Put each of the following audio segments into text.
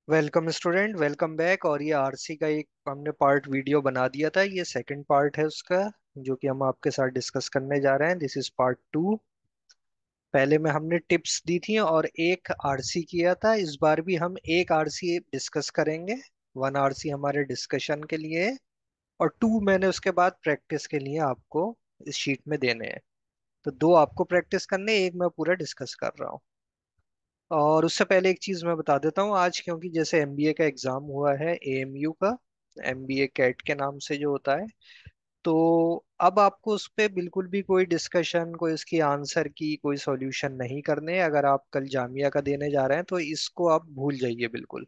Welcome student, welcome back. और ये RC का एक हमने पार्ट वीडियो बना दिया था, ये सेकंड पार्ट है उसका, जो कि हम आपके साथ डिस्कस करने जा रहे हैं। This is part 2। पहले में हमने टिप्स दी थी और एक आरसी किया था। इस बार भी हम एक आरसी डिस्कस करेंगे। वन आरसी हमारे डिस्कशन के लिए है और टू मैंने उसके बाद प्रैक्टिस के लिए आपको इस शीट में देने हैं। तो दो आपको प्रैक्टिस करने, एक मैं पूरा डिस्कस कर रहा हूँ। और उससे पहले एक चीज मैं बता देता हूँ आज, क्योंकि जैसे एमबीए का एग्जाम हुआ है, एएमयू का, एमबीए कैट के नाम से जो होता है, तो अब आपको उस पे बिल्कुल भी कोई डिस्कशन, कोई उसकी आंसर की कोई सॉल्यूशन नहीं करने। अगर आप कल जामिया का देने जा रहे हैं तो इसको आप भूल जाइए बिल्कुल।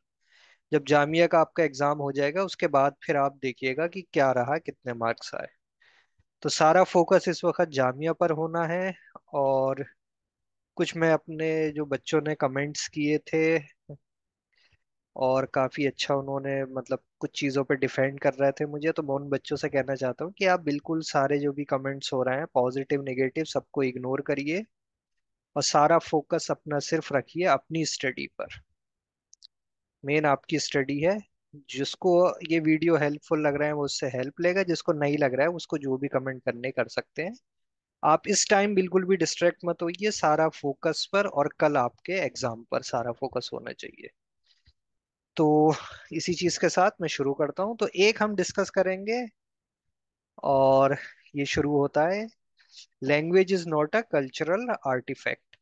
जब जामिया का आपका एग्जाम हो जाएगा उसके बाद फिर आप देखिएगा कि क्या रहा, कितने मार्क्स आए। तो सारा फोकस इस वक्त जामिया पर होना है। और कुछ मैं अपने जो बच्चों ने कमेंट्स किए थे, और काफी अच्छा उन्होंने मतलब कुछ चीजों पे डिफेंड कर रहे थे मुझे, तो मैं उन बच्चों से कहना चाहता हूँ कि आप बिल्कुल सारे जो भी कमेंट्स हो रहे हैं, पॉजिटिव नेगेटिव, सबको इग्नोर करिए और सारा फोकस अपना सिर्फ रखिए अपनी स्टडी पर। मेन आपकी स्टडी है। जिसको ये वीडियो हेल्पफुल लग रहा है वो उससे हेल्प लेगा, जिसको नहीं लग रहा है उसको जो भी कमेंट करने कर सकते हैं। आप इस टाइम बिल्कुल भी डिस्ट्रैक्ट मत होइए, सारा फोकस पर और कल आपके एग्जाम पर सारा फोकस होना चाहिए। तो इसी चीज के साथ मैं शुरू करता हूं। तो एक हम डिस्कस करेंगे और ये शुरू होता है, language is not a cultural artifact.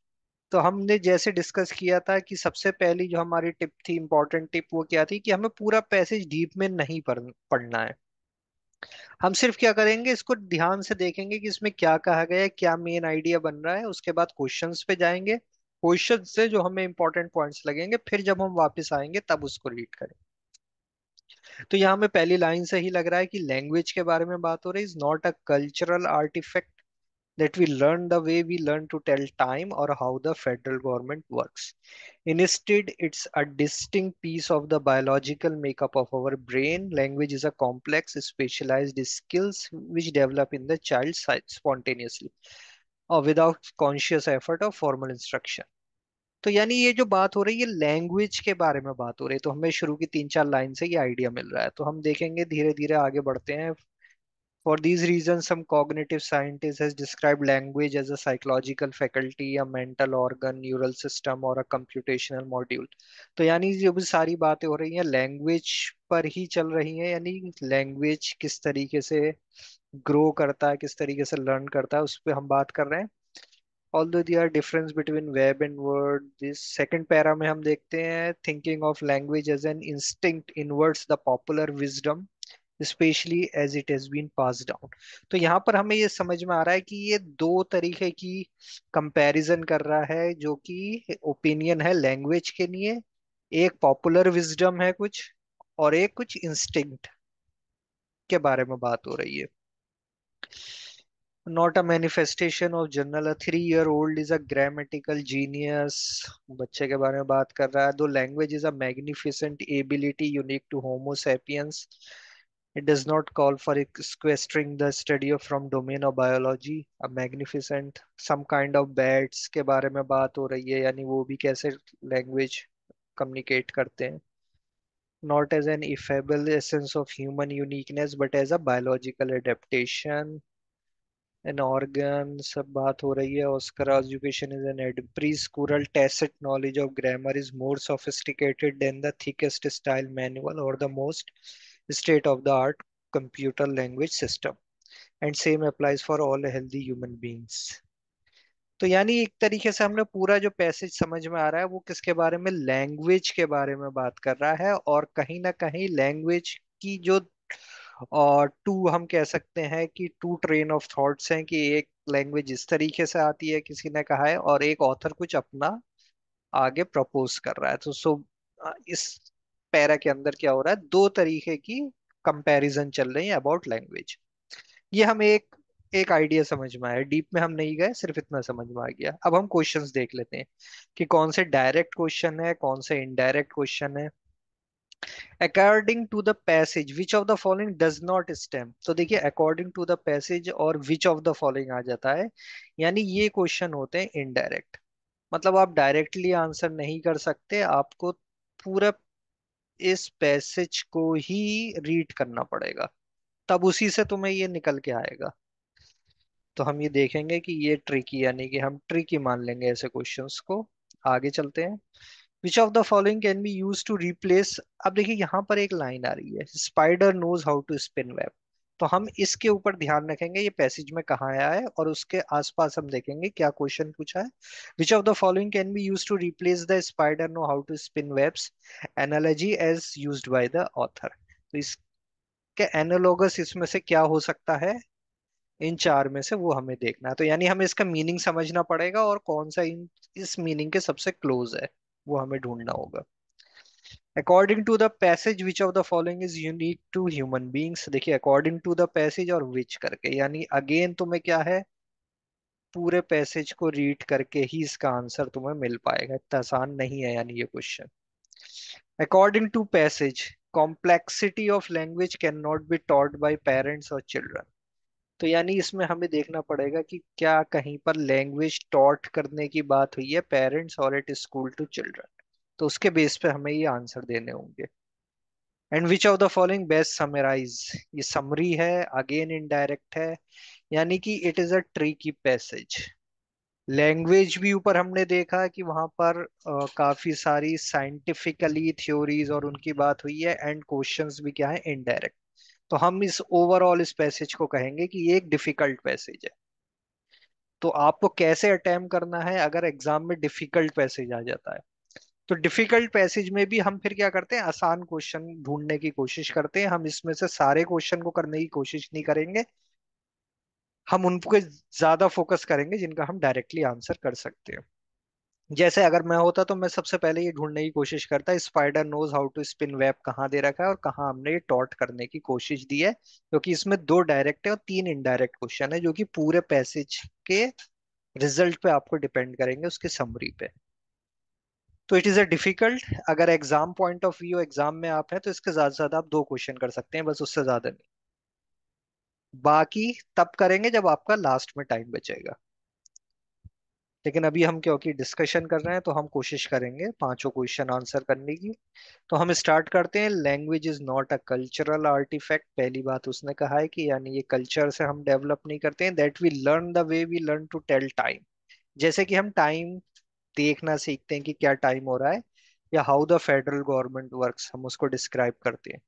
तो हमने जैसे डिस्कस किया था कि सबसे पहली जो हमारी टिप थी, इंपॉर्टेंट टिप, वो क्या थी कि हमें पूरा पैसेज डीप में नहीं पढ़ना है। हम सिर्फ क्या करेंगे, इसको ध्यान से देखेंगे कि इसमें क्या कहा गया है, क्या मेन आइडिया बन रहा है। उसके बाद क्वेश्चंस पे जाएंगे, क्वेश्चन से जो हमें इंपॉर्टेंट पॉइंट्स लगेंगे, फिर जब हम वापस आएंगे तब उसको रीड करें। तो यहाँ में पहली लाइन से ही लग रहा है कि लैंग्वेज के बारे में बात हो रही, is not a cultural artifact that we learn the way we learn to tell time or how the federal government works. Instead, it's a distinct piece of the biological makeup of our brain. Language is a complex, specialized skills which develop in the child spontaneously or without conscious effort or formal instruction. तो यानी ये जो बात हो रही है language के बारे में बात हो रही है, तो हमें शुरू की 3-4 लाइन से ये आइडिया मिल रहा है। तो हम देखेंगे, धीरे धीरे आगे बढ़ते हैं। For these reasons, some cognitive scientists has described language as a psychological faculty, a mental organ, neural system और a computational module। तो यानी जो भी सारी बातें हो रही हैं लैंग्वेज पर ही चल रही हैं, यानी लैंग्वेज किस तरीके से ग्रो करता है, किस तरीके से लर्न करता है, उस पर हम बात कर रहे हैं। Although there are difference between verb and word, this second para में हम देखते हैं, thinking of language as an instinct inverts the popular wisdom especially as it has been passed down। तो यहाँ पर हमें ये समझ में आ रहा है कि ये दो तरीके की कंपैरिजन कर रहा है, जो कि ओपिनियन है लैंग्वेज के लिए। एक पॉपुलर विजडम है कुछ, और एक कुछ इंस्टिंक्ट के बारे में बात हो रही है। Not a manifestation of general, a 3 year old is a grammatical genius. बच्चे के बारे में बात कर रहा है। दो language is a magnificent ability unique to Homo sapiens, it does not call for sequestering the study of from domain of biology, a magnificent some kind of bats के बारे में बात हो रही है, यानी वो भी कैसे लैंग्वेज कम्युनिकेट करते हैं। not as an effable essence of human uniqueness but as a biological adaptation, an organ, सब बात हो रही है। Oscar education is an preschool tacit knowledge of grammar is more sophisticated than the thickest style manual or the most state of the art computer language system, and same applies for all healthy human beings। तो यानी एक तरीके से हमने पूरा जो passage समझ में आ रहा है वो किसके बारे में, लैंग्वेज के बारे में बात कर रहा है। और कहीं ना कहीं लैंग्वेज की जो और टू हम कह सकते हैं कि टू ट्रेन ऑफ थॉट्स हैं, कि एक लैंग्वेज इस तरीके से आती है किसी ने कहा है, और एक ऑथर कुछ अपना आगे प्रपोज कर रहा है। तो इस पैरा के अंदर क्या हो रहा है, दो तरीके की कंपैरिजन चल रही है अबाउट लैंग्वेज। ये हमें एक एक आइडिया समझ में आया, डीप में हम नहीं गए, सिर्फ इतना समझ में आ गया। अब हम क्वेश्चंस देख लेते हैं कि कौन से डायरेक्ट क्वेश्चन है, कौन से इनडायरेक्ट क्वेश्चन है। According to the passage which of the following does not stem. तो देखिए, अकॉर्डिंग टू द पैसेज और विच ऑफ द फॉलोइंग आ जाता है, यानी ये क्वेश्चन होते हैं इनडायरेक्ट। मतलब आप डायरेक्टली आंसर नहीं कर सकते, आपको पूरा इस पैसेज को ही रीड करना पड़ेगा, तब उसी से तुम्हें ये निकल के आएगा। तो हम ये देखेंगे कि ये ट्रिकी, यानी कि हम ट्रिकी मान लेंगे ऐसे क्वेश्चंस को। आगे चलते हैं। Which of the following can be use to replace. अब देखिए यहाँ पर एक लाइन आ रही है, spider knows how to spin web. तो हम इसके ऊपर ध्यान रखेंगे ये पैसेज में कहाँ आया है, और उसके आसपास हम देखेंगे क्या क्वेश्चन पूछा है। Which of the following can be use to replace the spider know how to spin webs analogy as used by the author. तो इसके एनालोगस इसमें से क्या हो सकता है, इन चार में से वो हमें देखना है। तो यानी हमें इसका मीनिंग समझना पड़ेगा और कौन सा इस मीनिंग के सबसे क्लोज है, वो हमें ढूंढना होगा। According to the passage which of the following is unique to human beings. देखिए अकॉर्डिंग टू द पैसेज और विच करके, यानी अगेन तुम्हें क्या है, पूरे पैसेज को रीड करके ही इसका आंसर तुम्हें मिल पाएगा, इतना आसान नहीं है यानी ये question. According to passage, complexity of language can not be taught by parents और चिल्ड्रन। तो यानी इसमें हमें देखना पड़ेगा कि क्या कहीं पर लैंग्वेज टॉट करने की बात हुई है पेरेंट्स और इट स्कूल टू चिल्ड्रन। तो उसके बेस पे हमें ये आंसर देने होंगे। And which of the following best summarize, ये समरी है, अगेन इनडायरेक्ट है, यानी कि it is a tricky passage. Language भी ऊपर हमने देखा कि वहां पर काफी सारी साइंटिफिकली थ्योरीज और उनकी बात हुई है, एंड क्वेश्चंस भी क्या है, इनडायरेक्ट। तो हम इस ओवरऑल इस पैसेज को कहेंगे कि ये एक डिफिकल्ट पैसेज है। तो आपको कैसे अटेम्प्ट करना है अगर एग्जाम में डिफिकल्ट पैसेज आ जाता है। तो डिफिकल्ट पैसेज में भी हम फिर क्या करते हैं, आसान क्वेश्चन ढूंढने की कोशिश करते हैं। हम इसमें से सारे क्वेश्चन को करने की कोशिश नहीं करेंगे, हम उनको ज्यादा फोकस करेंगे जिनका हम डायरेक्टली आंसर कर सकते हैं। जैसे अगर मैं होता तो मैं सबसे पहले ये ढूंढने की कोशिश करता, spider knows how to spin web कहाँ दे रखा है और कहाँ हमने ये टॉट करने की कोशिश दी है, क्योंकि इसमें दो डायरेक्ट है और तीन इनडायरेक्ट क्वेश्चन है जो कि पूरे पैसेज के रिजल्ट पे आपको डिपेंड करेंगे, उसके समरी पे। तो इट इज अ डिफिकल्ट, अगर exam point of view exam में आप हैं तो इसके ज्यादा से ज्यादा आप दो क्वेश्चन कर सकते हैं, बस उससे ज्यादा नहीं। बाकी तब करेंगे जब आपका लास्ट में टाइम बचेगा। लेकिन अभी हम क्योंकि डिस्कशन कर रहे हैं तो हम कोशिश करेंगे पांचों क्वेश्चन आंसर करने की। तो हम स्टार्ट करते हैं। Language is not a cultural artifact, पहली बात उसने कहा है कि यानी ये कल्चर से हम डेवलप नहीं करते हैं। That we learn the way we learn to tell time, जैसे कि हम टाइम देखना सीखते हैं कि क्या टाइम हो रहा है, या how the federal government works हम उसको डिस्क्राइब करते हैं।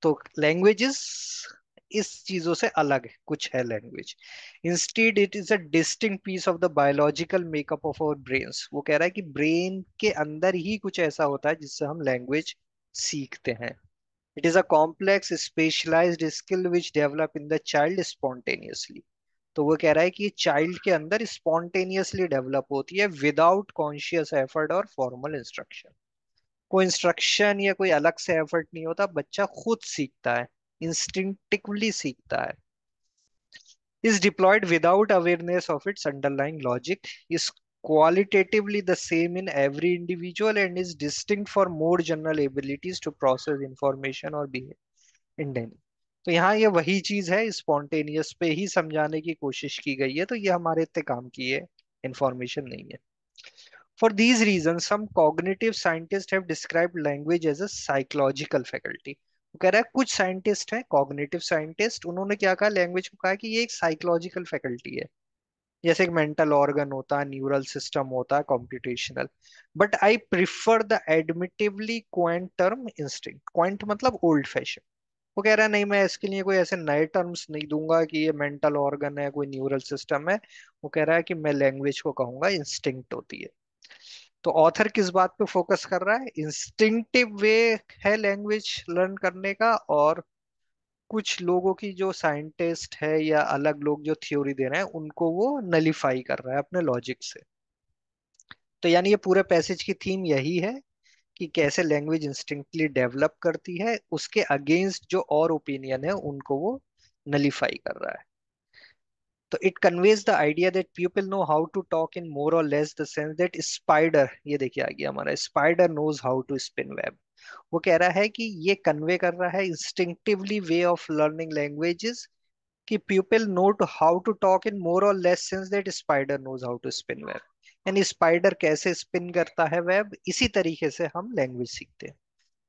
तो लैंग्वेजेस इस चीजों से अलग है, कुछ है language. Instead it is a distinct piece of the biological makeup of our brains. वो कह रहा है कि ब्रेन के अंदर ही कुछ ऐसा होता है जिससे हम लैंग्वेज सीखते हैं। It is a complex specialised skill which develop in the child spontaneously. तो वो कह रहा है कि चाइल्ड के अंदर स्पॉन्टेनियसली डेवलप होती है विदाउट कॉन्शियस एफर्ट और फॉर्मल इंस्ट्रक्शन। कोई इंस्ट्रक्शन या कोई अलग से एफर्ट नहीं होता, बच्चा खुद सीखता है, इंस्टिंक्टिवली सीखता है। Is deployed without awareness of its underlying logic, is qualitatively the same in every individual and is distinct for more general abilities to process information or behave in daily। तो यहाँ ये वही चीज है, स्पॉन्टेनियस पे ही समझाने की कोशिश की गई है, तो ये हमारे इतने काम की है, इंफॉर्मेशन नहीं है। For these reasons, some cognitive scientists have described language as a psychological faculty। वो कह रहा है कुछ साइंटिस्ट हैं कॉग्निटिव साइंटिस्ट, उन्होंने क्या कहा, लैंग्वेज को कहा कि ये एक साइकोलॉजिकल फैकल्टी है। जैसे एक मेंटल ऑर्गन होता है, न्यूरल सिस्टम होता है, computational. But I prefer the admittedly quaint term instinct. Quaint मतलब ओल्ड फैशन। वो कह रहा है नहीं, मैं इसके लिए कोई ऐसे नए टर्म्स नहीं दूंगा कि ये मेंटल ऑर्गन है, कोई न्यूरल सिस्टम है। वो कह रहा है कि मैं लैंग्वेज को कहूंगा इंस्टिंक्ट होती है। तो ऑथर किस बात पे फोकस कर रहा है, इंस्टिंक्टिव वे है लैंग्वेज लर्न करने का, और कुछ लोगों की जो साइंटिस्ट है या अलग लोग जो थ्योरी दे रहे हैं उनको वो नलीफाई कर रहा है अपने लॉजिक से। तो यानी ये पूरे पैसेज की थीम यही है कि कैसे लैंग्वेज इंस्टिंक्टली डेवलप करती है, उसके अगेंस्ट जो और ओपिनियन है उनको वो नलीफाई कर रहा है। तो it conveys the idea that people know how to talk in more or less the sense that spider, ये देखिए आ गया हमारा, spider knows how to spin web. वो कह रहा है कि ये कन्वे कर रहा है instinctively way of learning languages, कि people know to how to talk in more or less sense that spider knows how to spin web. यानी स्पाइडर कैसे स्पिन करता है वेब, इसी तरीके से हम लैंग्वेज सीखते हैं।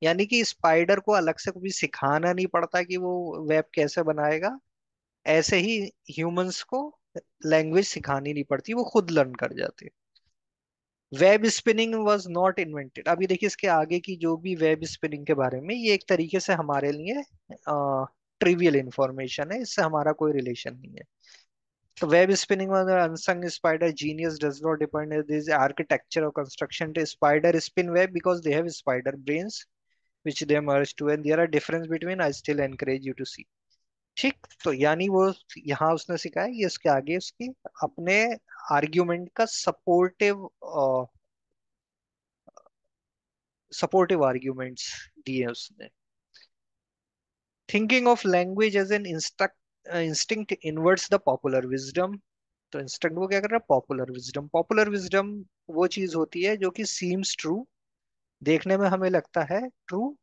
यानी कि स्पाइडर को अलग से कभी सिखाना नहीं पड़ता कि वो वेब कैसे बनाएगा। ऐसे ही ह्यूमंस को लैंग्वेज सिखानी नहीं पड़ती, वो खुद लर्न कर जाते। Web spinning was not invented. अभी देखिए इसके आगे की जो भी वेब स्पिनिंग के बारे में, ये एक तरीके से हमारे लिए ट्रिवियल इंफॉर्मेशन है, इससे हमारा कोई रिलेशन नहीं है। तो वेब स्पिनिंग में unsung spider genius does not depend this architecture और construction to spider spin web because they have spider brains which they merge to, and there are difference between, I still encourage you to see। ठीक, तो यानी वो यहाँ उसने सिखाया, ये उसके आगे उसकी अपने आर्ग्यूमेंट का सपोर्टिव आर्ग्यूमेंट्स दिए उसने। Thinking of language as an instinct inverts the popular wisdom. तो इंस्टिंक्ट वो क्या कर रहा है? Popular wisdom. पॉपुलर विजडम वो चीज होती है जो कि सीम्स ट्रू, देखने में हमें लगता है ट्रू,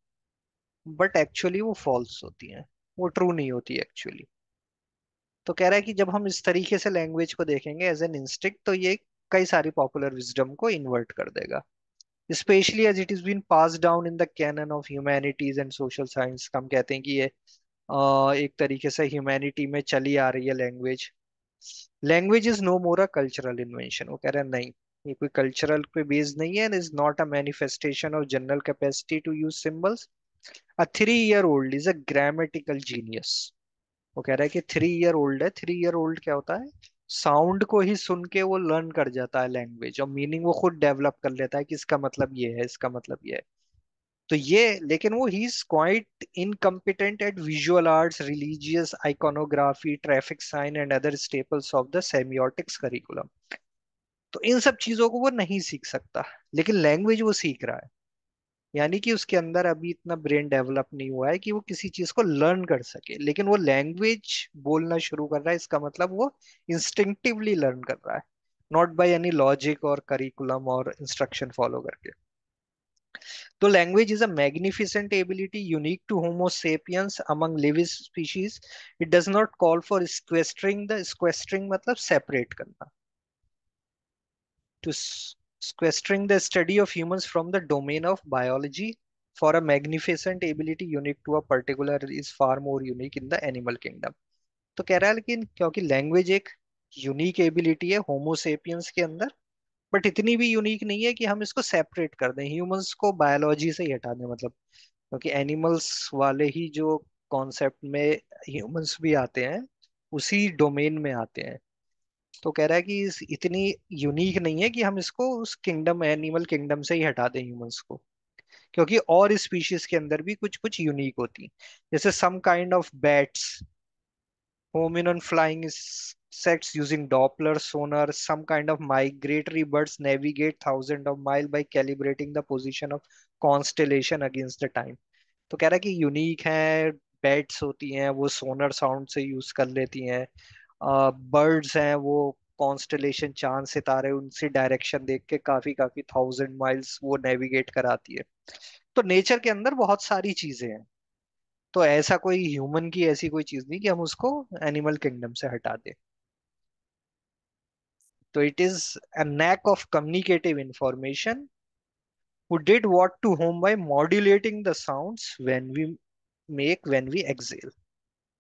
बट एक्चुअली वो फॉल्स होती है, वो ट्रू नहीं होती एक्चुअली। तो कह रहा है कि जब हम इस तरीके से लैंग्वेज को देखेंगे एज एन इंस्टिंक्ट, तो ये कई सारी पॉपुलर विजडम को इन्वर्ट कर देगा, specially as it is been pass down in the canon of humanities and social science. हम कहते हैं कि ये एक तरीके से ह्यूमैनिटी में चली आ रही है language. Language is no more a cultural invention. वो कह रहे हैं नहीं, ये कोई कल्चरल पे बेस्ड नहीं है, is not a manifestation of general capacity to use symbols. A 3 year old is a grammatical genius. वो कह रहा है कि 3 year old है। 3 year old क्या होता है? साउंड को ही सुन के वो लर्न कर जाता है लैंग्वेज, और मीनिंग वो खुद डेवलप कर लेता है कि इसका मतलब ये है, इसका मतलब ये है। तो ये, लेकिन वो he is quite incompetent at visual arts, religious iconography, traffic sign and other staples of the semiotics curriculum. तो इन सब चीजों को वो नहीं सीख सकता, लेकिन लैंग्वेज वो सीख रहा है। यानी कि उसके अंदर अभी इतना ब्रेन डेवलप नहीं हुआ है कि वो किसी चीज को लर्न कर सके, लेकिन वो लैंग्वेज बोलना शुरू कर रहा है, इसका मतलब वो इंस्टिंक्टिवली लर्न कर रहा है, not by any logic or curriculum or instruction follow करके। तो language is a magnificent ability unique to Homo sapiens among living species. It does not call for sequestering the, sequestering मतलब separate करना, to sequestering the study of humans from the domain of biology for a magnificent ability unique to a particular is far more unique in the animal kingdom। तो कह रहा है लेकिन क्योंकि language एक unique ability है होमो sapiens के अंदर, बट इतनी भी यूनिक नहीं है कि हम इसको सेपरेट कर दें, ह्यूमंस को बायोलॉजी से ही हटा दें, मतलब क्योंकि एनिमल्स वाले ही जो कॉन्सेप्ट में ह्यूमंस भी आते हैं, उसी डोमेन में आते हैं। तो कह रहा है कि इतनी यूनिक नहीं है कि हम इसको उस किंगडम, एनिमल किंगडम से ही हटा दें ह्यूमंस को, क्योंकि और स्पीशीज के अंदर भी कुछ कुछ यूनिक होती हैं। जैसे some kind of bats home on flying insects using Doppler sonar, some kind of migratory birds navigate thousands of miles by calibrating the position of constellation against the time। तो कह रहा है कि यूनिक है, bats होती हैं वो सोनर sound से यूज कर लेती हैं, बर्ड्स हैं वो कॉन्स्टलेशन चांद सितारे उनसे डायरेक्शन देख के काफी काफी 1000 माइल्स वो नेविगेट कराती है। तो नेचर के अंदर बहुत सारी चीजें हैं, तो ऐसा कोई ह्यूमन की ऐसी कोई चीज नहीं कि हम उसको एनिमल किंगडम से हटा दें। तो it is a knack of communicative information who did what to whom by modulating the sounds when we exhale।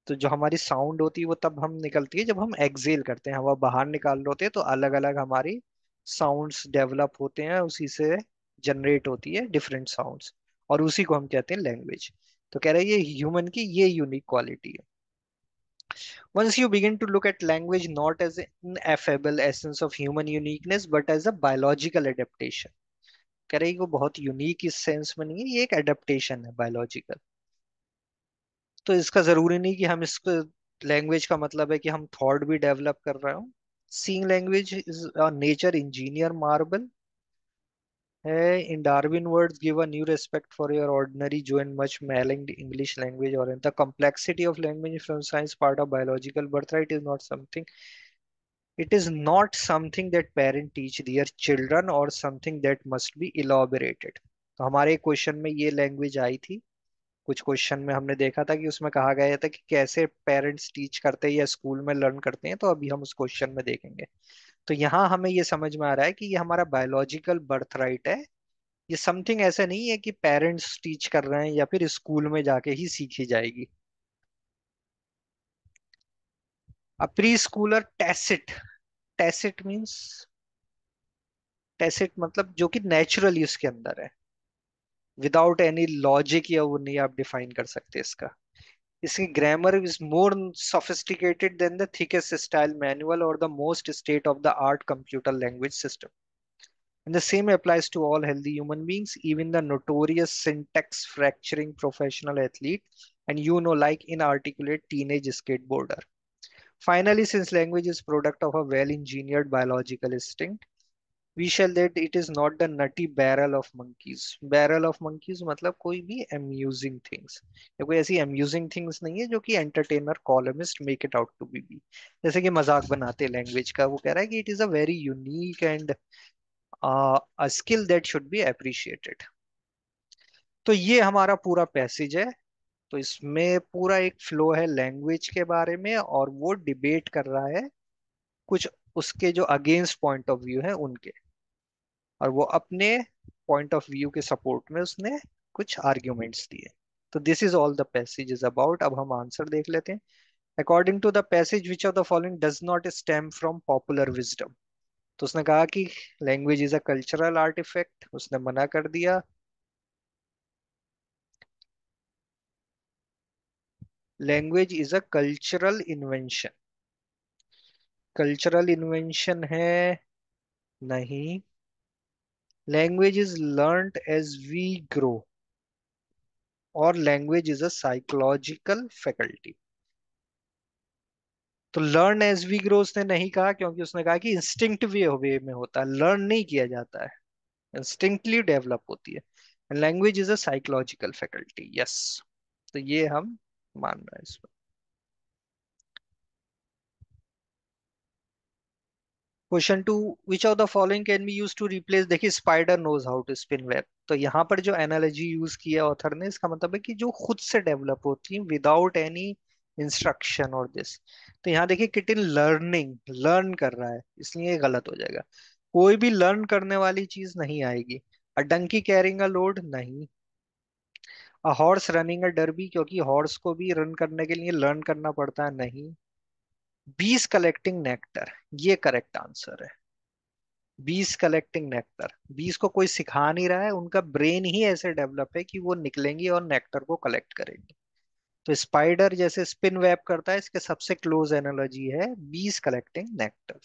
तो जो हमारी साउंड होती है वो तब हम निकलती है जब हम एक्सेल करते हैं, हवा बाहर निकाल रहे होते हैं, तो अलग अलग हमारी साउंड्स डेवलप होते हैं, उसी से जनरेट होती है डिफरेंट साउंड्स, और उसी को हम कहते हैं लैंग्वेज। तो कह रहे हैं ये ह्यूमन की ये यूनिक क्वालिटी है। Once you begin to look at language not as an ineffable essence of human uniqueness but as a biological adaptation। कह रहे हैं कि वो बहुत यूनिक इस सेंस में नहीं है, ये एक एडेप्टेशन है बायोलॉजिकल। तो इसका जरूरी नहीं कि हम इसको, लैंग्वेज का मतलब है कि हम थॉट भी डेवलप कर रहे हो। Seeing language is nature engineer marble है। In Darwin words give a new respect for your ordinary Joe and much maligned English language, और the complexity of language from science part of biological birth is not something, it is not something that parent teach their children or something that must be elaborated। तो हमारे question में ये language I थी, कुछ question में हमने देखा था कि उसमें कहा गया था कि कैसे पेरेंट्स टीच करते हैं या स्कूल में लर्न करते हैं, तो अभी हम उस क्वेश्चन में देखेंगे। तो यहाँ हमें ये समझ में आ रहा है कि ये हमारा बायोलॉजिकल बर्थ राइट है, ये समथिंग ऐसा नहीं है कि पेरेंट्स टीच कर रहे हैं या फिर स्कूल में जाके ही सीखी जाएगी। अ pre Schuler tacit, tacit means, tacit मतलब जो कि नेचुरली उसके अंदर है, विदाउट एनी लॉजिक, या वो नहीं आप डिफाइन कर सकते इसका। इसकी grammar is more sophisticated than the thickest style manual or the most state of the art computer language system. And the same applies to all healthy human beings, even the notorious syntax fracturing professional athlete, and like inarticulate teenage skateboarder. Finally, since language is product of a well-engineered biological instinct, we shall that it is not the nutty barrel of monkeys. Barrel of monkeys मतलब कोई भी amusing things, या कोई ऐसी amusing things नहीं है जो कि entertainer columnist make it out to be। जैसे कि मजाक बनाते लैंग्वेज का, वो कह रहा है कि it is a very unique and a skill that should be appreciated। तो ये हमारा पूरा पैसेज है। तो इसमें पूरा एक फ्लो है लैंग्वेज के बारे में, और वो डिबेट कर रहा है कुछ उसके जो अगेंस्ट पॉइंट ऑफ व्यू है उनके, और वो अपने पॉइंट ऑफ व्यू के सपोर्ट में उसने कुछ आर्ग्यूमेंट्स दिए। तो this is all the passage is about. अब हम आंसर देख लेते हैं। According to the passage which of the following does not stem from popular wisdom. तो उसने कहा कि language is a cultural artifact, उसने मना कर दिया। Language is a cultural invention, cultural invention है नहीं। Language is learned as we grow, और language is a psychological faculty. तो लर्न एज वी ग्रो उसने नहीं कहा, क्योंकि उसने कहा कि इंस्टिंक्ट वे में होता है, लर्न नहीं किया जाता है, इंस्टिंक्टली डेवलप होती है। Language is a psychological faculty, yes. तो ये हम मान रहे हैं इसमें। Question two, which of the following can be use to replace, देखिए spider knows how to spin web. तो यहाँ पर जो एनालॉजी यूज किया ऑथर ने, इसका मतलब है कि जो खुद से डेवलप होती है विदाउट एनी इंस्ट्रक्शन और दिस। तो यहाँ देखिए किटिन लर्निंग, लर्न कर रहा है, इसलिए ये गलत हो जाएगा। कोई भी लर्न करने वाली चीज नहीं आएगी। अ डंकी कैरिंग अ लोड नहीं। A horse running a derby, क्योंकि हॉर्स को भी रन करने के लिए लर्न करना पड़ता है, नहीं। बीस कलेक्टिंग नेक्टर, ये करेक्ट आंसर है। बीस कलेक्टिंग नेक्टर, बीस को कोई सिखा नहीं रहा है, उनका ब्रेन ही ऐसे डेवलप है कि वो निकलेंगी और नेक्टर को कलेक्ट करेंगी। तो स्पाइडर जैसे स्पिन वेब करता है, इसके सबसे क्लोज एनालॉजी है bees collecting nectar.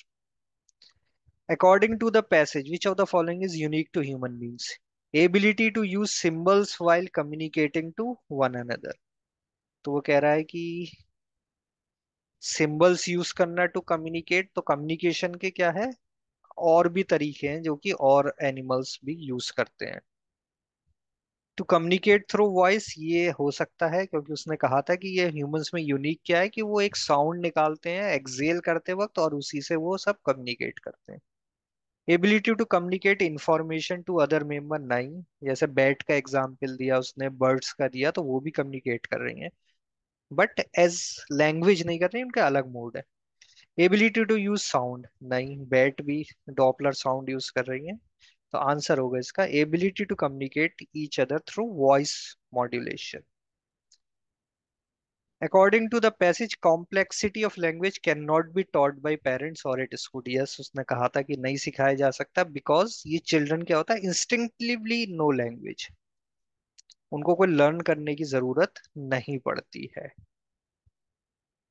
According to the passage which of the following is unique to human beings. Ability to use symbols while communicating to one another. तो वो कह रहा है कि सिंबल्स यूज करना टू कम्युनिकेट, तो communication के क्या है, और भी तरीके हैं जो कि और एनिमल्स भी यूज करते हैं। टू कम्युनिकेट थ्रू वॉइस, ये हो सकता है, क्योंकि उसने कहा था कि ये ह्यूमंस में यूनिक क्या है कि वो एक साउंड निकालते हैं एक्सेल करते वक्त, और उसी से वो सब कम्युनिकेट करते हैं। Ability to communicate information to other member नहीं। जैसे बैट का एग्जाम्पल दिया उसने, बर्ड्स का दिया, तो वो भी कम्युनिकेट कर रही हैं, बट एज लैंग्वेज नहीं कर रही, उनका अलग मोड है। एबिलिटी टू यूज साउंड नहीं, बैट भी डॉपलर साउंड यूज कर रही है। तो आंसर होगा इसका ability to communicate each other through voice modulation. According to the passage complexity of language can not be taught by parents और इट स्कूल, यस उसने कहा था कि नहीं सिखाया जा सकता, बिकॉज ये चिल्ड्रन क्या होता है, इंस्टिंक्टिवली नो लैंग्वेज, उनको कोई लर्न करने की जरूरत नहीं पड़ती है।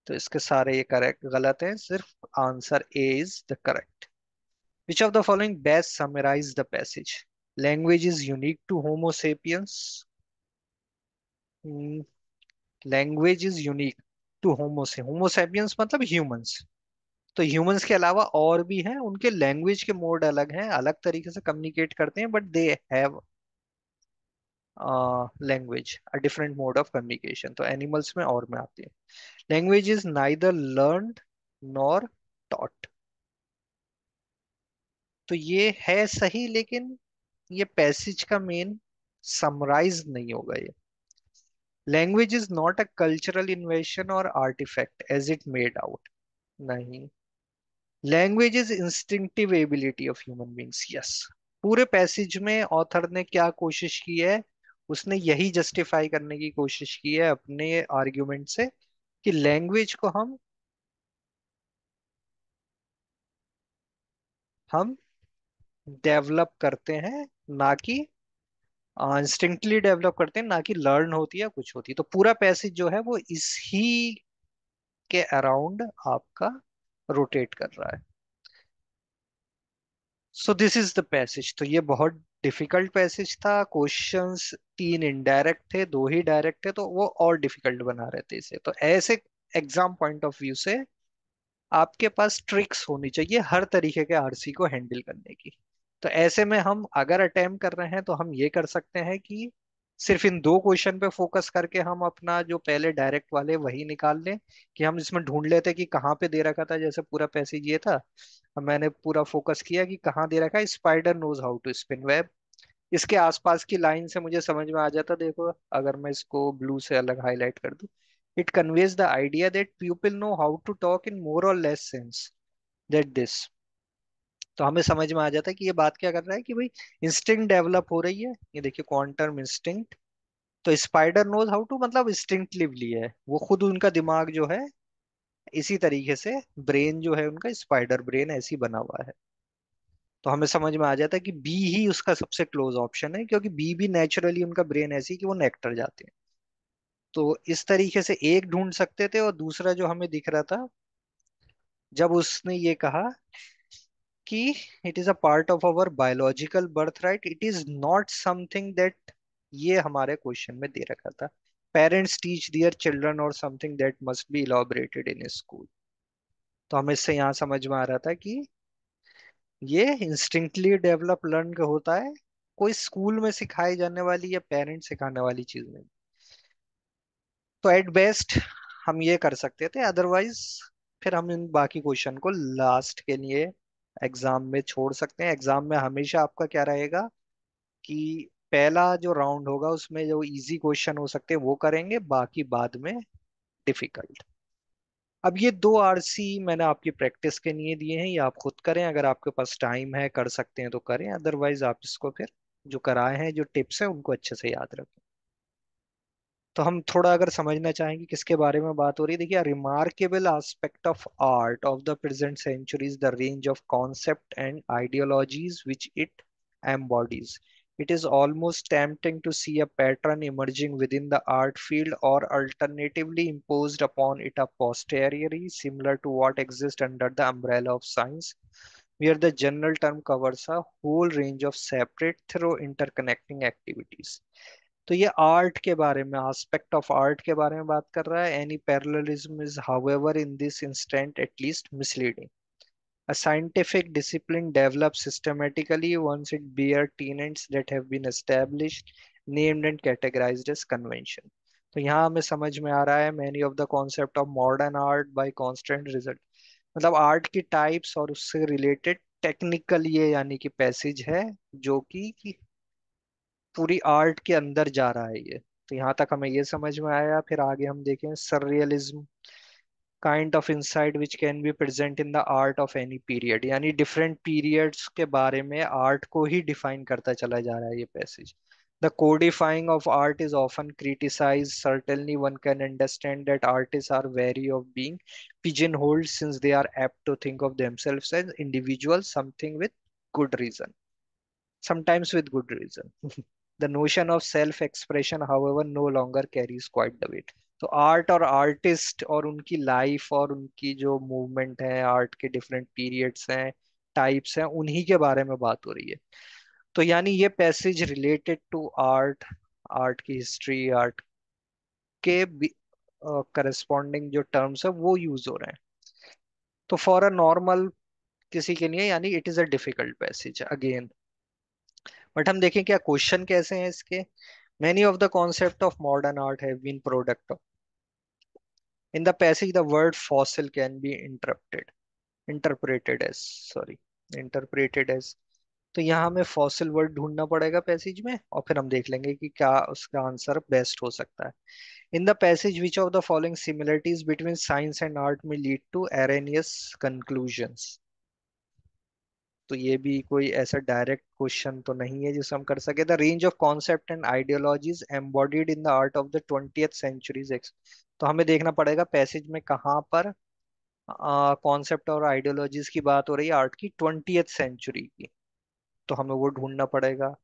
तो इसके सारे ये करेक्ट गलत है, सिर्फ answer A is the correct. Which of the following best summarize the passage. Language is unique to Homo sapiens. Language is unique to Homo sapiens मतलब ह्यूमंस। तो ह्यूमंस के अलावा और भी हैं, उनके लैंग्वेज के मोड अलग हैं, अलग तरीके से कम्युनिकेट करते हैं, but they have language, a different mode of communication. तो एनिमल्स में और में आती है। Language is neither learned nor taught. तो ये है सही, लेकिन ये पैसेज का मेन समराइज नहीं होगा ये। Language is not a cultural invention or artifact as it made out, नहीं। Language is instinctive ability of human beings, yes. पूरे पैसेज में ऑथर ने क्या कोशिश की है, उसने यही जस्टिफाई करने की कोशिश की है अपने आर्ग्यूमेंट से कि लैंग्वेज को हम डेवलप करते हैं, ना कि इंस्टिंक्टली डेवलप करते हैं, ना कि लर्न होती है कुछ होती है। तो पूरा पैसेज जो है वो इसी के अराउंड आपका रोटेट कर रहा है। So this is the passage. तो ये बहुत डिफिकल्ट पैसेज था। क्वेश्चंस तीन इनडायरेक्ट थे, दो ही डायरेक्ट थे, तो वो और डिफिकल्ट बना रहे थे इसे। तो ऐसे एग्जाम पॉइंट ऑफ व्यू से आपके पास ट्रिक्स होनी चाहिए हर तरीके के आरसी को हैंडल करने की। तो ऐसे में हम अगर अटेम्प्ट कर रहे हैं तो हम ये कर सकते हैं कि सिर्फ इन दो क्वेश्चन पे फोकस करके हम अपना जो पहले डायरेक्ट वाले वही निकाल लें, कि हम इसमें ढूंढ लेते कि कहाँ पे दे रखा था। जैसे पूरा पैसेज ये था, अब मैंने पूरा फोकस किया कि कहाँ दे रखा है, spider knows how to spin web. इसके आसपास की लाइन से मुझे समझ में आ जाता। देखो अगर मैं इसको ब्लू से अलग हाईलाइट कर दूं, it conveys the idea that people know how to talk in more or less sense that this. तो हमें समझ में आ जाता है कि ये बात क्या कर रहा है कि भाई इंस्टिंक्ट डेवलप हो रही है। ये देखिए क्वांटम इंस्टिंक्ट। तो स्पाइडर नोज हाउ टू मतलब इंस्टिंक्टिवली है, वो खुद उनका दिमाग जो है इसी तरीके से, ब्रेन जो है उनका स्पाइडर ब्रेन ऐसी बना हुआ है। तो हमें समझ में आ जाता है कि बी ही उसका सबसे क्लोज ऑप्शन है, क्योंकि बी भी नेचुरली उनका ब्रेन ऐसी कि वो नेक्टर जाते हैं। तो इस तरीके से एक ढूंढ सकते थे। और दूसरा जो हमें दिख रहा था, जब उसने ये कहा कि it is a part of our biological birthright, it is not something that, ये हमारे क्वेश्चन में दे रखा था, parents teach their children or something that must be elaborated in school. तो हमें इससे यहाँ समझ में आ रहा था कि ये इंस्टिंक्टली डेवलप लर्न का होता है, कोई स्कूल में सिखाई जाने वाली या पेरेंट सिखाने वाली चीज नहीं। तो एट बेस्ट हम ये कर सकते थे, अदरवाइज फिर हम इन बाकी क्वेश्चन को लास्ट के लिए एग्जाम में छोड़ सकते हैं। एग्जाम में हमेशा आपका क्या रहेगा कि पहला जो राउंड होगा उसमें जो इजी क्वेश्चन हो सकते हैं वो करेंगे, बाकी बाद में डिफिकल्ट। अब ये दो आरसी मैंने आपकी प्रैक्टिस के लिए दिए हैं, ये आप खुद करें। अगर आपके पास टाइम है कर सकते हैं तो करें, अदरवाइज आप इसको फिर जो कराए हैं जो टिप्स हैं उनको अच्छे से याद रखें। तो हम थोड़ा अगर समझना चाहेंगे किसके बारे में बात हो रही है, देखिए remarkable aspect of art of the present century is the range of concept and ideologies which it embodies. It is almost tempting to see a pattern emerging within the art field, or alternatively imposed upon it a posteriori similar to what exists under the umbrella of science, where the general term covers a whole range of separate through interconnecting activities. तो ये art के बारे में, aspect of art के बारे में बात कर रहा है। Any parallelism is however in this instant at least misleading. A scientific discipline develops systematically once it bear tenets that have been established, named and categorized as convention. तो यहाँ हमें समझ में आ रहा है many of the concept of modern art by constant result, मतलब art की types और उससे रिलेटेड टेक्निकल ये यानी कि पैसेज है जो कि पूरी आर्ट के अंदर जा रहा है ये। तो यहाँ तक हमें ये समझ में आया। फिर आगे हम देखें सररियलिज्म, kind of insight which can be present in the art of any period, यानी डिफरेंट पीरियड्स के बारे में आर्ट को ही डिफाइन करता चला जा रहा है ये passage. The codifying of art is often criticize, certainly one can understand that artists are wary of being pigeonholed since they are apt to think of themselves as individuals, something with good reason, sometimes with good reason. The notion of self expression however no longer carries quite the weight. तो art और artist और उनकी life और उनकी जो movement है, art के different periods हैं, टाइप्स हैं, उन्हीं के बारे में बात हो रही है। तो यानी ये passage related to art, art की हिस्ट्री, आर्ट के करस्पॉन्डिंग जो टर्म्स है वो यूज हो रहे हैं। तो फॉर अ नॉर्मल किसी के लिए यानी it is a difficult passage again. But हम देखें क्या क्वेश्चन कैसे हैं इसके। Many of the concepts of modern art have been product of. In the passage, the word fossil can be interpreted as. तो यहाँ हमें फॉसिल वर्ड ढूंढना पड़ेगा पैसेज में, और फिर हम देख लेंगे कि क्या उसका आंसर बेस्ट हो सकता है। In the passage which of the following similarities between science and art में लीड टू एरेनियस कंक्लूजन्स। तो ये भी कोई ऐसा डायरेक्ट क्वेश्चन तो नहीं है जिसे हम कर सके। The range of concept and ideologies embodied in the art of the 20th centuries. तो हमें देखना पड़ेगा पैसेज में कहाँ पर कॉन्सेप्ट और आइडियोलॉजीज की बात हो रही है आर्ट की 20th सेंचुरी की। तो हमें वो ढूंढना पड़ेगा।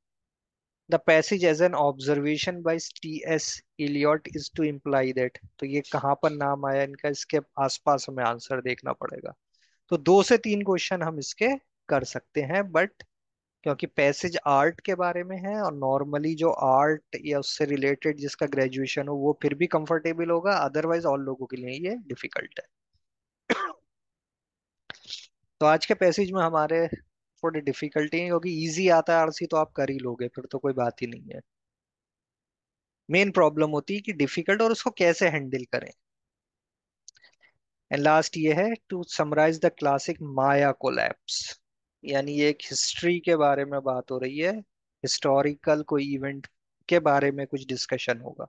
The passage as an observation by T S Eliot is to imply that. तो ये कहाँ पर नाम आया इनका, इसके आसपास हमें आंसर देखना पड़ेगा। तो 2 से 3 क्वेश्चन हम इसके कर सकते हैं, बट क्योंकि पैसेज आर्ट के बारे में है और नॉर्मली जो आर्ट या उससे रिलेटेड जिसका ग्रेजुएशन हो वो फिर भी कंफर्टेबल होगा, अदरवाइज और लोगों के लिए ये डिफिकल्ट है। तो आज के पैसेज में हमारे थोड़ी डिफिकल्टी है, क्योंकि इजी आता है आरसी तो आप कर ही लोगे, फिर तो कोई बात ही नहीं है। मेन प्रॉब्लम होती है कि डिफिकल्ट और उसको कैसे हैंडल करें। एंड लास्ट ये है to summarize the classic Maya collapse. यानी ये एक हिस्ट्री के बारे में बात हो रही है, हिस्टोरिकल कोई इवेंट के बारे में कुछ डिस्कशन होगा।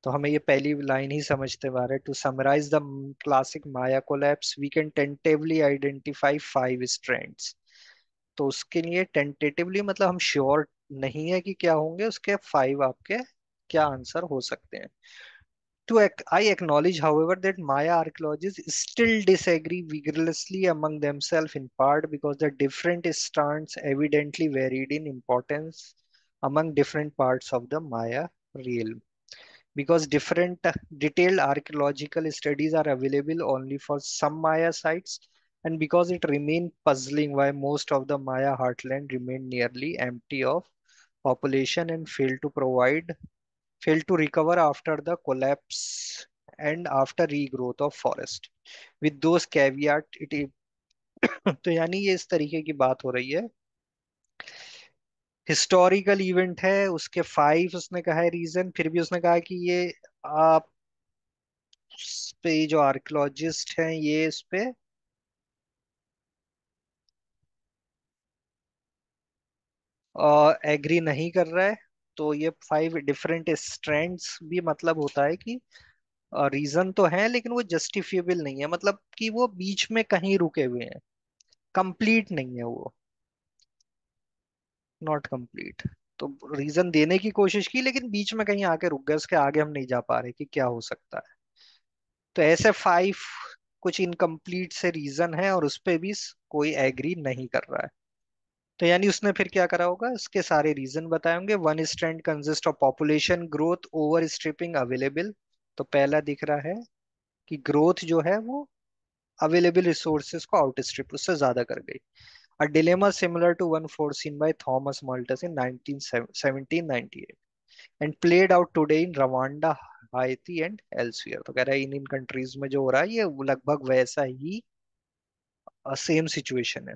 तो हमें ये पहली लाइन ही समझते बारे, to summarize the classic Maya collapse we can tentatively identify 5 strands. तो उसके लिए टेंटेटिवली मतलब हम श्योर नहीं है कि क्या होंगे, उसके 5 आपके क्या आंसर हो सकते हैं। I acknowledge, however, that Maya archaeologists still disagree vigorously among themselves, in part because the different strands evidently varied in importance among different parts of the Maya realm. Because different detailed archaeological studies are available only for some Maya sites, and because it remains puzzling why most of the Maya heartland remained nearly empty of population and failed to recover after the collapse and after regrowth of forest. With those caveat तो यानी ये इस तरीके की बात हो रही है, हिस्टोरिकल इवेंट है, उसके 5 उसने कहा है रीजन, फिर भी उसने कहा कि ये आप इस पे जो आर्कियोलॉजिस्ट हैं ये इस पे एग्री नहीं कर रहा है। तो ये 5 डिफरेंट स्ट्रैंड्स भी मतलब होता है कि रीजन तो है लेकिन वो जस्टिफिएबल नहीं है, मतलब कि वो बीच में कहीं रुके हुए हैं, कंप्लीट नहीं है वो, नॉट कंप्लीट। तो रीजन देने की कोशिश की लेकिन बीच में कहीं आके रुक गए, उसके आगे हम नहीं जा पा रहे कि क्या हो सकता है। तो ऐसे 5 कुछ इनकम्प्लीट से रीजन है और उस पे भी कोई एग्री नहीं कर रहा है। तो यानी उसने फिर क्या करा होगा, इसके सारे रीजन बताए होंगे। One strand consist of population growth over stripping available. तो पहला दिख रहा है कि ग्रोथ जो है वो अवेलेबल रिसोर्सेज को आउटस्ट्रिप उससे ज्यादा कर गई। A dilemma similar to one foreseen by Thomas Malthus in 1798 and played out today in Rwanda, Haiti and elsewhere। तो कह रहा है इन इन कंट्रीज में जो हो रहा है ये लगभग वैसा ही सेम सिचुएशन है।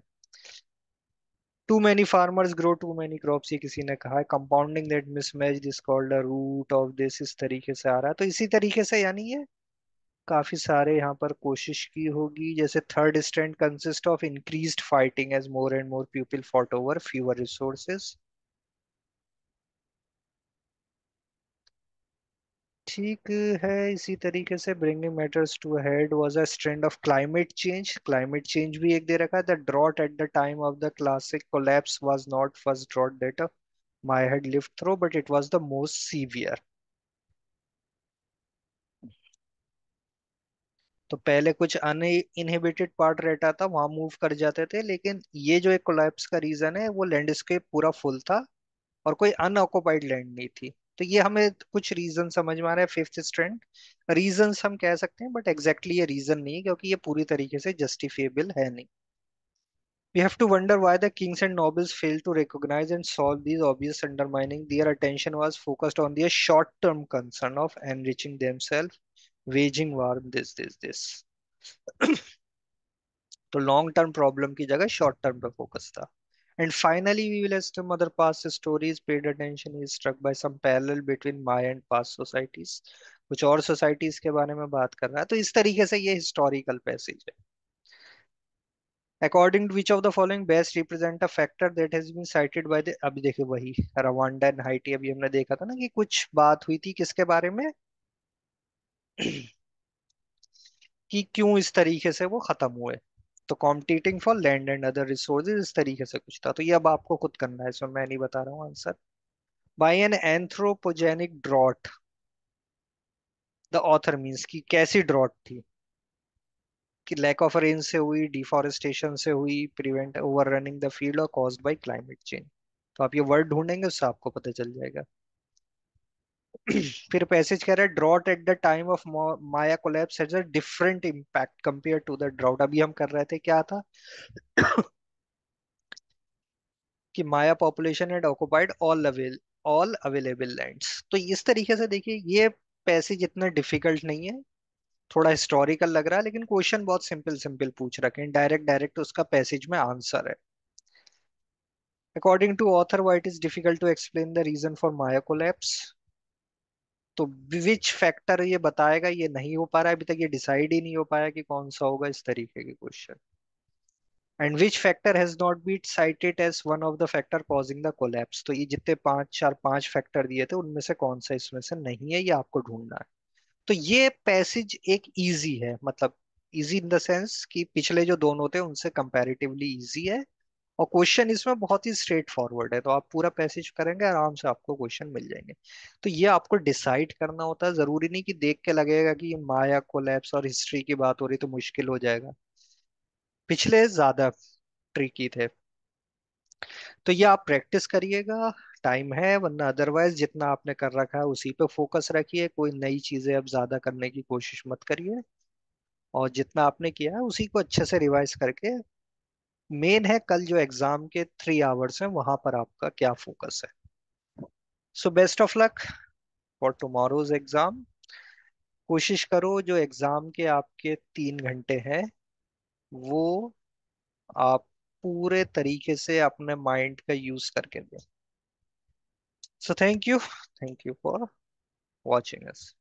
Too many farmers grow too many crops, ये किसी ने कहा है। Compounding that mismatch is called a root of this, इस तरीके से आ रहा है। तो इसी तरीके से यानी ये काफी सारे यहाँ पर कोशिश की होगी। जैसे third stand consist of increased fighting as more and more people fought over fewer resources. ठीक है। इसी तरीके से bringing matters to head was a trend of climate change, climate change भी एक दे रखा है। The drought at the time of the classic collapse was not first drought that my head lived through but it was the most severe. तो पहले कुछ uninhibited part रहता था वहां मूव कर जाते थे, लेकिन ये जो एक कोलैप्स का रीजन है वो लैंडस्केप पूरा फुल था और कोई अनऑक्युपाइड लैंड नहीं थी। तो ये हमें कुछ रीजन समझ में आ रहा है। फिफ्थ स्ट्रैंड रीजंस हम कह सकते हैं, बट एग्जैक्टली ये रीजन नहीं है क्योंकि ये पूरी तरीके से जस्टिफिएबल है नहीं। We have to wonder why the kings and nobles failed to recognize and solve these obvious undermining. Their attention was focused on their short-term concern of enriching themselves, waging war, this. तो long term problem की जगह short term पे focus था। And finally we will esteem other past stories paid attention is struck by some parallel between my and past societies. कुछ और societies के बारे में बात कर रहा है। तो इस तरीके से ये हिस्टोरिकल पैसेज है। According to which of the following best represent a factor that has been cited by the, अभी देखिए वही रवांडा एंड हाइटी, अभी हमने देखा था ना कि कुछ बात हुई थी किसके बारे में कि क्यों इस तरीके से वो खत्म हुए। तो competing for land and other resources, इस तरीके से कुछ था। तो ये अब आपको खुद करना है, इसमें मैं नहीं बता रहा हूँ answer. By an anthropogenic drought, the author means कि कैसी ड्रॉट थी, कि लैक ऑफ रेन से हुई, डिफॉरेस्टेशन से हुई, prevent over running the field, और कॉज्ड बाय क्लाइमेट चेंज। तो आप ये वर्ड ढूंढेंगे, उससे आपको पता चल जाएगा। फिर पैसेज कह रहा है drought at the time of Maya collapse has a different impact compare to the drought. अभी हम कर रहे थे क्या था कि Maya population had occupied all available lands. तो इस तरीके से देखिए, ये पैसेज इतना डिफिकल्ट नहीं है, थोड़ा हिस्टोरिकल लग रहा है, लेकिन क्वेश्चन बहुत सिंपल सिंपल पूछ रखे हैं, डायरेक्ट डायरेक्ट उसका पैसेज में आंसर है। According to author, why it is difficult to explain the reason for Maya collapse. तो विच फैक्टर ये बताएगा, ये नहीं हो पा रहा है अभी तक, ये डिसाइड ही नहीं हो पाया कि कौन सा होगा, इस तरीके के question. And which factor has not been cited as one of the factor causing the collapse. तो ये जितने पांच फैक्टर दिए थे, उनमें से कौन सा इसमें से नहीं है, ये आपको ढूंढना है। तो ये पैसेज एक इजी है, मतलब इजी इन द सेंस कि पिछले जो दोनों थे उनसे कंपैरेटिवली इजी है, और क्वेश्चन इसमें बहुत ही स्ट्रेट फॉरवर्ड है। तो आप पूरा पैसेज करेंगे, आराम से आपको क्वेश्चन मिल जाएंगे। तो ये आपको डिसाइड करना होता है, जरूरी नहीं कि देख के लगेगा कि ये माया कोलैप्स और हिस्ट्री की बात हो रही तो मुश्किल हो जाएगा, पिछले ज्यादा ट्रिकी थे। तो ये आप प्रैक्टिस करिएगा, टाइम है, वरना अदरवाइज जितना आपने कर रखा है उसी पे फोकस रखिए, कोई नई चीजें अब ज्यादा करने की कोशिश मत करिए, और जितना आपने किया है उसी को अच्छे से रिवाइज करके, मेन है कल जो एग्जाम के 3 आवर्स हैं वहां पर आपका क्या फोकस है। So best of luck for tomorrow's exam. कोशिश करो जो एग्जाम के आपके 3 घंटे हैं, वो आप पूरे तरीके से अपने माइंड का यूज करके दें। So thank you for watching us.